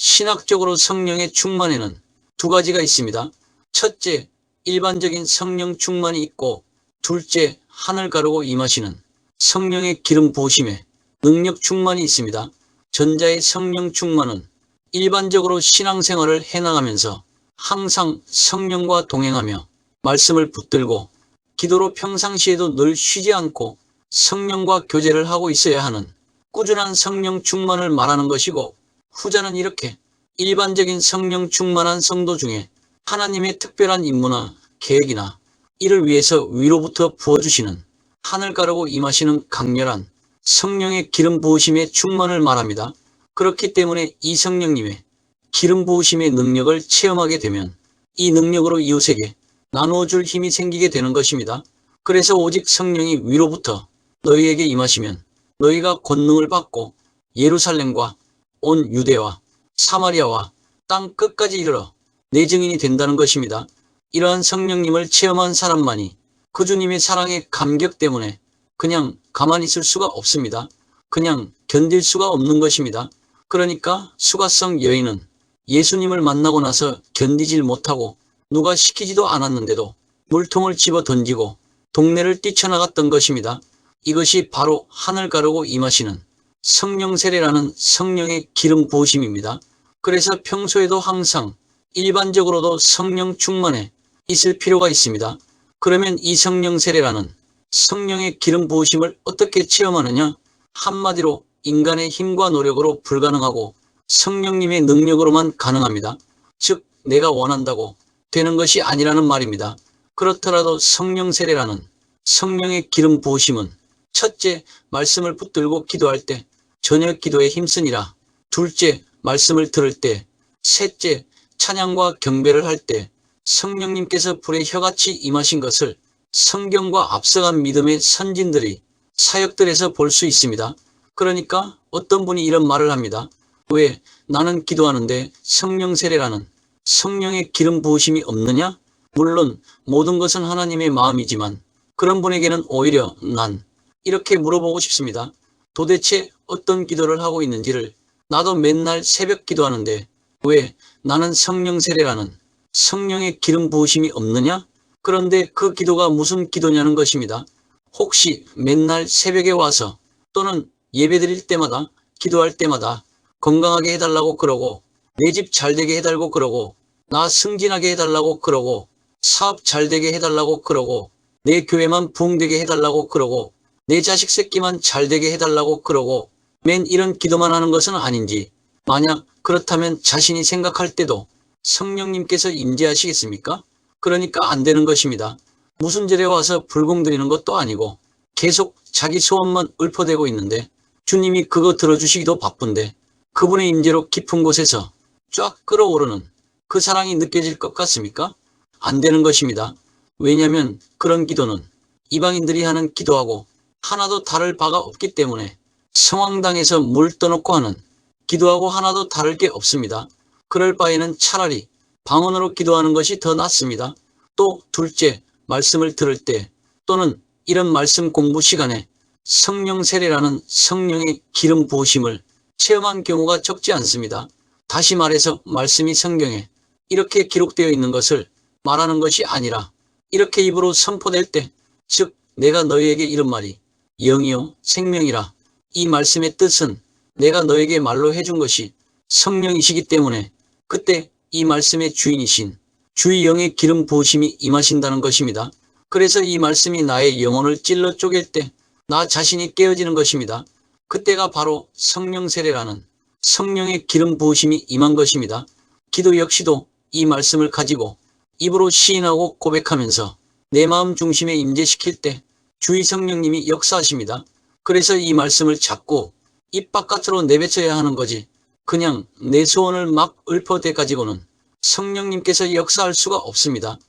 신학적으로 성령의 충만에는 두 가지가 있습니다. 첫째, 일반적인 성령 충만이 있고, 둘째, 하늘 가르고 임하시는 성령의 기름 부으심에 능력 충만이 있습니다. 전자의 성령 충만은 일반적으로 신앙생활을 해나가면서 항상 성령과 동행하며 말씀을 붙들고 기도로 평상시에도 늘 쉬지 않고 성령과 교제를 하고 있어야 하는 꾸준한 성령 충만을 말하는 것이고, 후자는 이렇게 일반적인 성령 충만한 성도 중에 하나님의 특별한 임무나 계획이나 이를 위해서 위로부터 부어주시는 하늘 가르고 임하시는 강렬한 성령의 기름 부으심의 충만을 말합니다. 그렇기 때문에 이 성령님의 기름 부으심의 능력을 체험하게 되면 이 능력으로 이웃에게 나누어 줄 힘이 생기게 되는 것입니다. 그래서 오직 성령이 위로부터 너희에게 임하시면 너희가 권능을 받고 예루살렘과 온 유대와 사마리아와 땅 끝까지 이르러 내 증인이 된다는 것입니다. 이러한 성령님을 체험한 사람만이 그 주님의 사랑의 감격 때문에 그냥 가만히 있을 수가 없습니다. 그냥 견딜 수가 없는 것입니다. 그러니까 수가성 여인은 예수님을 만나고 나서 견디질 못하고 누가 시키지도 않았는데도 물통을 집어 던지고 동네를 뛰쳐나갔던 것입니다. 이것이 바로 하늘 가르고 임하시는 성령 세례라는 성령의 기름 부으심입니다. 그래서 평소에도 항상 일반적으로도 성령 충만에 있을 필요가 있습니다. 그러면 이 성령 세례라는 성령의 기름 부으심을 어떻게 체험하느냐? 한마디로 인간의 힘과 노력으로 불가능하고 성령님의 능력으로만 가능합니다. 즉 내가 원한다고 되는 것이 아니라는 말입니다. 그렇더라도 성령 세례라는 성령의 기름 부으심은 첫째, 말씀을 붙들고 기도할 때 저녁 기도에 힘쓰니라. 둘째, 말씀을 들을 때. 셋째, 찬양과 경배를 할 때 성령님께서 불의 혀같이 임하신 것을 성경과 앞서간 믿음의 선진들이 사역들에서 볼 수 있습니다. 그러니까 어떤 분이 이런 말을 합니다. 왜 나는 기도하는데 성령 세례라는 성령의 기름 부으심이 없느냐? 물론 모든 것은 하나님의 마음이지만 그런 분에게는 오히려 난 이렇게 물어보고 싶습니다. 도대체 어떤 기도를 하고 있는지를. 나도 맨날 새벽 기도하는데 왜 나는 성령 세례라는 성령의 기름 부으심이 없느냐? 그런데 그 기도가 무슨 기도냐는 것입니다. 혹시 맨날 새벽에 와서 또는 예배드릴 때마다 기도할 때마다 건강하게 해달라고 그러고 내 집 잘되게 해달라고 그러고 나 승진하게 해달라고 그러고 사업 잘되게 해달라고 그러고 내 교회만 부흥되게 해달라고 그러고 내 자식 새끼만 잘되게 해달라고 그러고 맨 이런 기도만 하는 것은 아닌지, 만약 그렇다면 자신이 생각할 때도 성령님께서 임재하시겠습니까? 그러니까 안 되는 것입니다. 무슨 절에 와서 불공 드리는 것도 아니고 계속 자기 소원만 읊어대고 있는데 주님이 그거 들어주시기도 바쁜데 그분의 임재로 깊은 곳에서 쫙 끌어오르는 그 사랑이 느껴질 것 같습니까? 안 되는 것입니다. 왜냐하면 그런 기도는 이방인들이 하는 기도하고 하나도 다를 바가 없기 때문에 성황당에서 물 떠놓고 하는 기도하고 하나도 다를 게 없습니다. 그럴 바에는 차라리 방언으로 기도하는 것이 더 낫습니다. 또 둘째, 말씀을 들을 때 또는 이런 말씀 공부 시간에 성령 세례라는 성령의 기름 부으심을 체험한 경우가 적지 않습니다. 다시 말해서 말씀이 성경에 이렇게 기록되어 있는 것을 말하는 것이 아니라 이렇게 입으로 선포될 때, 즉 내가 너희에게 이른 말이 영이요 생명이라. 이 말씀의 뜻은 내가 너에게 말로 해준 것이 성령이시기 때문에 그때 이 말씀의 주인이신 주의 영의 기름 부으심이 임하신다는 것입니다. 그래서 이 말씀이 나의 영혼을 찔러 쪼갤 때 나 자신이 깨어지는 것입니다. 그때가 바로 성령 세례라는 성령의 기름 부으심이 임한 것입니다. 기도 역시도 이 말씀을 가지고 입으로 시인하고 고백하면서 내 마음 중심에 임재시킬 때 주의 성령님이 역사하십니다. 그래서 이 말씀을 자꾸 입 바깥으로 내뱉어야 하는 거지, 그냥 내 소원을 막 읊어대 가지고는 성령님께서 역사할 수가 없습니다.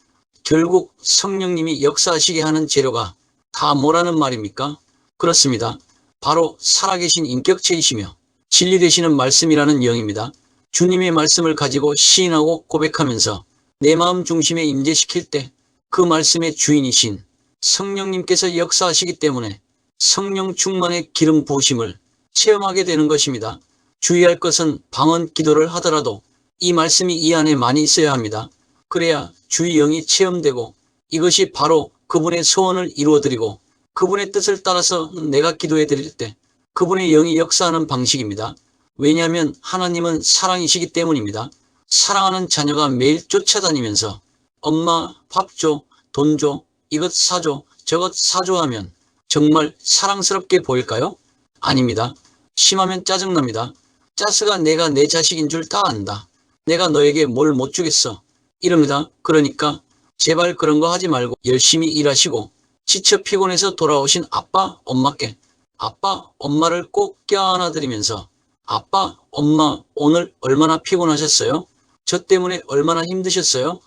결국 성령님이 역사하시게 하는 재료가 다 뭐라는 말입니까? 그렇습니다. 바로 살아계신 인격체이시며 진리 되시는 말씀이라는 영입니다. 주님의 말씀을 가지고 시인하고 고백하면서 내 마음 중심에 임재시킬 때 그 말씀의 주인이신 성령님께서 역사하시기 때문에 성령 충만의 기름 부으심을 체험하게 되는 것입니다. 주의할 것은 방언 기도를 하더라도 이 말씀이 이 안에 많이 있어야 합니다. 그래야 주의 영이 체험되고 이것이 바로 그분의 소원을 이루어드리고 그분의 뜻을 따라서 내가 기도해 드릴 때 그분의 영이 역사하는 방식입니다. 왜냐하면 하나님은 사랑이시기 때문입니다. 사랑하는 자녀가 매일 쫓아다니면서 엄마 밥 줘, 돈 줘, 이것 사줘, 저것 사줘 하면 정말 사랑스럽게 보일까요? 아닙니다. 심하면 짜증납니다. 짜스가 내가 내 자식인 줄 다 안다. 내가 너에게 뭘 못 주겠어. 이럽니다. 그러니까 제발 그런 거 하지 말고 열심히 일하시고 지쳐 피곤해서 돌아오신 아빠, 엄마께 아빠, 엄마를 꼭 껴안아드리면서 아빠, 엄마 오늘 얼마나 피곤하셨어요? 저 때문에 얼마나 힘드셨어요?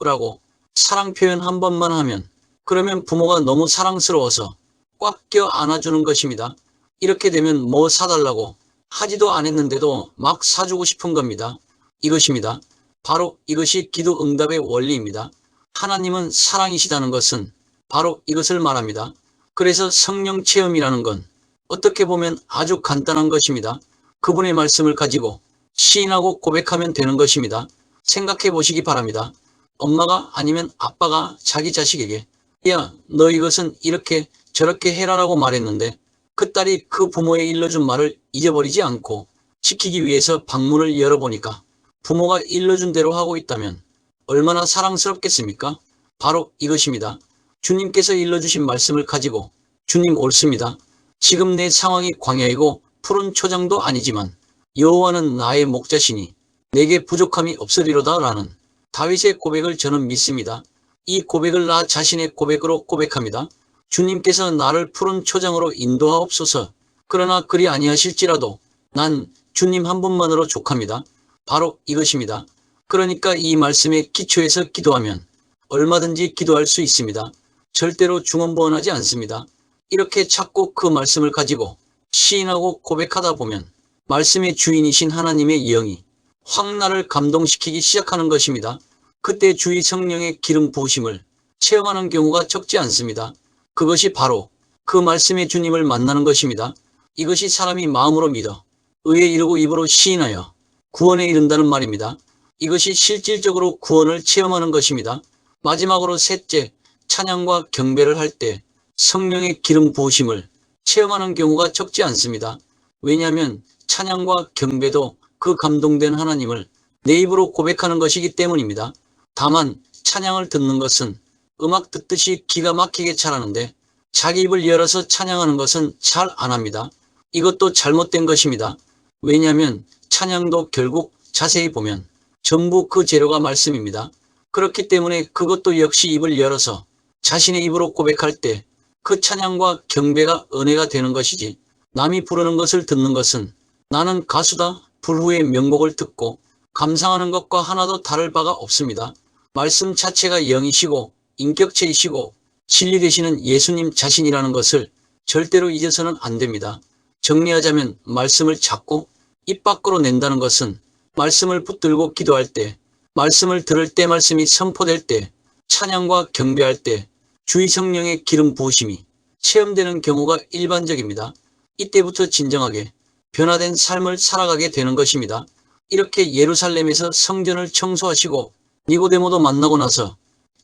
라고 사랑 표현 한 번만 하면 그러면 부모가 너무 사랑스러워서 꽉 껴안아주는 것입니다. 이렇게 되면 뭐 사달라고 하지도 않았는데도 막 사주고 싶은 겁니다. 이것입니다. 바로 이것이 기도 응답의 원리입니다. 하나님은 사랑이시다는 것은 바로 이것을 말합니다. 그래서 성령 체험이라는 건 어떻게 보면 아주 간단한 것입니다. 그분의 말씀을 가지고 시인하고 고백하면 되는 것입니다. 생각해 보시기 바랍니다. 엄마가 아니면 아빠가 자기 자식에게 야, 너 이것은 이렇게 저렇게 해라라고 말했는데 그 딸이 그 부모의 일러준 말을 잊어버리지 않고 지키기 위해서 방문을 열어보니까 부모가 일러준 대로 하고 있다면 얼마나 사랑스럽겠습니까? 바로 이것입니다. 주님께서 일러주신 말씀을 가지고 주님 옳습니다. 지금 내 상황이 광야이고 푸른 초장도 아니지만 여호와는 나의 목자시니 내게 부족함이 없으리로다 라는 다윗의 고백을 저는 믿습니다. 이 고백을 나 자신의 고백으로 고백합니다. 주님께서 나를 푸른 초장으로 인도하옵소서. 그러나 그리 아니하실지라도 난 주님 한 분만으로 족합니다. 바로 이것입니다. 그러니까 이 말씀에 기초해서 기도하면 얼마든지 기도할 수 있습니다. 절대로 중언부언하지 않습니다. 이렇게 자꾸 그 말씀을 가지고 시인하고 고백하다 보면 말씀의 주인이신 하나님의 영이 확 나를 감동시키기 시작하는 것입니다. 그때 주의 성령의 기름 부으심을 체험하는 경우가 적지 않습니다. 그것이 바로 그 말씀의 주님을 만나는 것입니다. 이것이 사람이 마음으로 믿어 의에 이르고 입으로 시인하여 구원에 이른다는 말입니다. 이것이 실질적으로 구원을 체험하는 것입니다. 마지막으로 셋째, 찬양과 경배를 할 때 성령의 기름 부으심을 체험하는 경우가 적지 않습니다. 왜냐하면 찬양과 경배도 그 감동된 하나님을 내 입으로 고백하는 것이기 때문입니다. 다만 찬양을 듣는 것은 음악 듣듯이 기가 막히게 잘하는데 자기 입을 열어서 찬양하는 것은 잘 안합니다. 이것도 잘못된 것입니다. 왜냐하면 찬양도 결국 자세히 보면 전부 그 재료가 말씀입니다. 그렇기 때문에 그것도 역시 입을 열어서 자신의 입으로 고백할 때 그 찬양과 경배가 은혜가 되는 것이지 남이 부르는 것을 듣는 것은 나는 가수다 불후의 명곡을 듣고 감상하는 것과 하나도 다를 바가 없습니다. 말씀 자체가 영이시고 인격체이시고 진리 되시는 예수님 자신이라는 것을 절대로 잊어서는 안 됩니다. 정리하자면 말씀을 자꾸 입 밖으로 낸다는 것은 말씀을 붙들고 기도할 때, 말씀을 들을 때 말씀이 선포될 때, 찬양과 경배할 때 주의 성령의 기름 부으심이 체험되는 경우가 일반적입니다. 이때부터 진정하게 변화된 삶을 살아가게 되는 것입니다. 이렇게 예루살렘에서 성전을 청소하시고 니고데모도 만나고 나서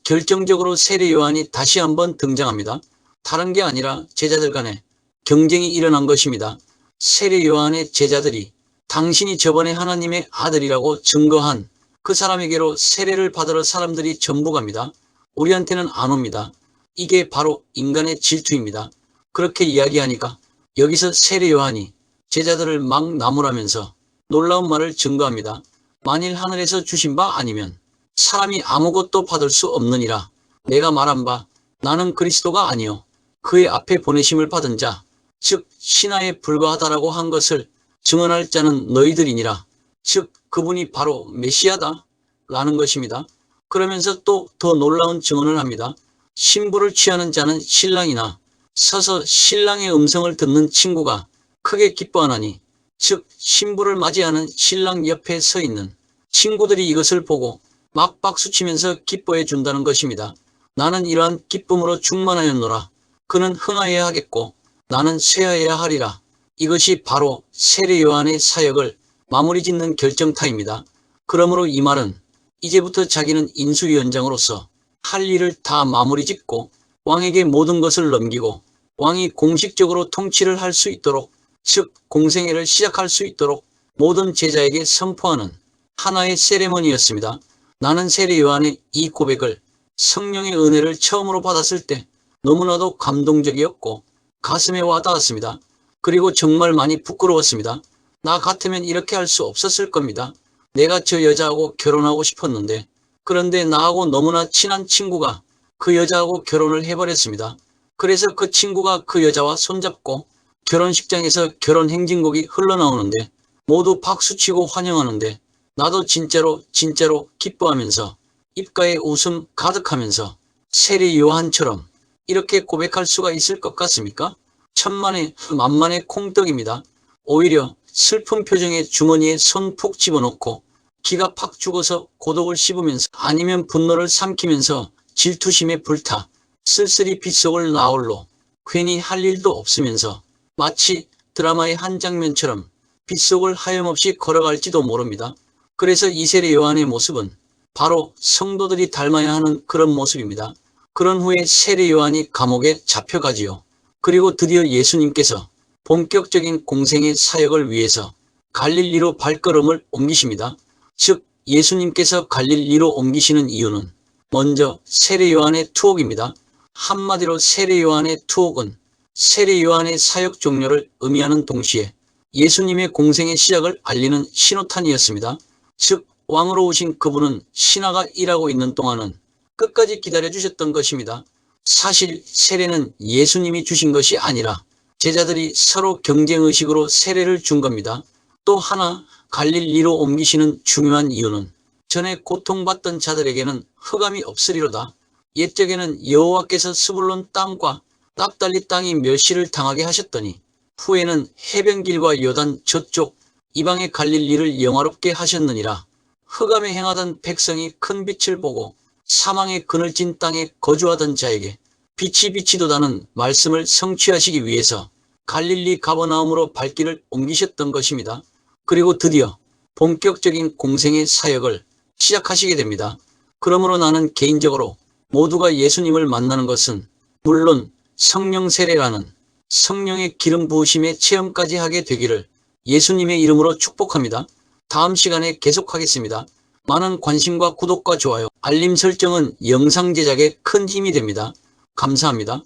결정적으로 세례 요한이 다시 한번 등장합니다. 다른 게 아니라 제자들 간에 경쟁이 일어난 것입니다. 세례 요한의 제자들이 당신이 저번에 하나님의 아들이라고 증거한 그 사람에게로 세례를 받으러 사람들이 전부 갑니다. 우리한테는 안 옵니다. 이게 바로 인간의 질투입니다. 그렇게 이야기하니까 여기서 세례 요한이 제자들을 막 나무라면서 놀라운 말을 증거합니다. 만일 하늘에서 주신 바 아니면 사람이 아무것도 받을 수 없느니라. 내가 말한 바 나는 그리스도가 아니요 그의 앞에 보내심을 받은 자 즉 신하에 불과하다라고 한 것을 증언할 자는 너희들이니라. 즉 그분이 바로 메시아다 라는 것입니다. 그러면서 또 더 놀라운 증언을 합니다. 신부를 취하는 자는 신랑이나 서서 신랑의 음성을 듣는 친구가 크게 기뻐하나니 즉 신부를 맞이하는 신랑 옆에 서 있는 친구들이 이것을 보고 막 박수치면서 기뻐해 준다는 것입니다. 나는 이러한 기쁨으로 충만하였노라. 그는 흥하여야 하겠고 나는 쇠하여야 하리라. 이것이 바로 세례 요한의 사역을 마무리 짓는 결정타입니다. 그러므로 이 말은 이제부터 자기는 인수위원장으로서 할 일을 다 마무리 짓고 왕에게 모든 것을 넘기고 왕이 공식적으로 통치를 할 수 있도록, 즉 공생애를 시작할 수 있도록 모든 제자에게 선포하는 하나의 세레머니였습니다. 나는 세례 요한의 이 고백을 성령의 은혜를 처음으로 받았을 때 너무나도 감동적이었고 가슴에 와닿았습니다. 그리고 정말 많이 부끄러웠습니다. 나 같으면 이렇게 할 수 없었을 겁니다. 내가 저 여자하고 결혼하고 싶었는데, 그런데 나하고 너무나 친한 친구가 그 여자하고 결혼을 해버렸습니다. 그래서 그 친구가 그 여자와 손잡고 결혼식장에서 결혼 행진곡이 흘러나오는데 모두 박수치고 환영하는데 나도 진짜로 기뻐하면서 입가에 웃음 가득하면서 세례 요한처럼 이렇게 고백할 수가 있을 것 같습니까? 천만에 만만의 콩떡입니다. 오히려 슬픈 표정에 주머니에 손 푹 집어넣고 기가 팍 죽어서 고독을 씹으면서 아니면 분노를 삼키면서 질투심에 불타 쓸쓸히 빗속을 나홀로 괜히 할 일도 없으면서 마치 드라마의 한 장면처럼 빗속을 하염없이 걸어갈지도 모릅니다. 그래서 이 세례 요한의 모습은 바로 성도들이 닮아야 하는 그런 모습입니다. 그런 후에 세례 요한이 감옥에 잡혀가지요. 그리고 드디어 예수님께서 본격적인 공생의 사역을 위해서 갈릴리로 발걸음을 옮기십니다. 즉 예수님께서 갈릴리로 옮기시는 이유는 먼저 세례 요한의 투옥입니다. 한마디로 세례 요한의 투옥은 세례 요한의 사역 종료를 의미하는 동시에 예수님의 공생의 시작을 알리는 신호탄이었습니다. 즉 왕으로 오신 그분은 신하가 일하고 있는 동안은 끝까지 기다려주셨던 것입니다. 사실 세례는 예수님이 주신 것이 아니라 제자들이 서로 경쟁의식으로 세례를 준 겁니다. 또 하나 갈릴리로 옮기시는 중요한 이유는 전에 고통받던 자들에게는 흑암이 없으리로다. 옛적에는 여호와께서 스불론 땅과 납달리 땅이 멸시를 당하게 하셨더니 후에는 해변길과 요단 저쪽 이방의 갈릴리를 영화롭게 하셨느니라. 흑암에 행하던 백성이 큰 빛을 보고 사망의 그늘진 땅에 거주하던 자에게 빛이 비치도다는 말씀을 성취하시기 위해서 갈릴리 가버나움으로 발길을 옮기셨던 것입니다. 그리고 드디어 본격적인 공생의 사역을 시작하시게 됩니다. 그러므로 나는 개인적으로 모두가 예수님을 만나는 것은 물론 성령 세례라는 성령의 기름 부으심의 체험까지 하게 되기를 예수님의 이름으로 축복합니다. 다음 시간에 계속하겠습니다. 많은 관심과 구독과 좋아요, 알림 설정은 영상 제작에 큰 힘이 됩니다. 감사합니다.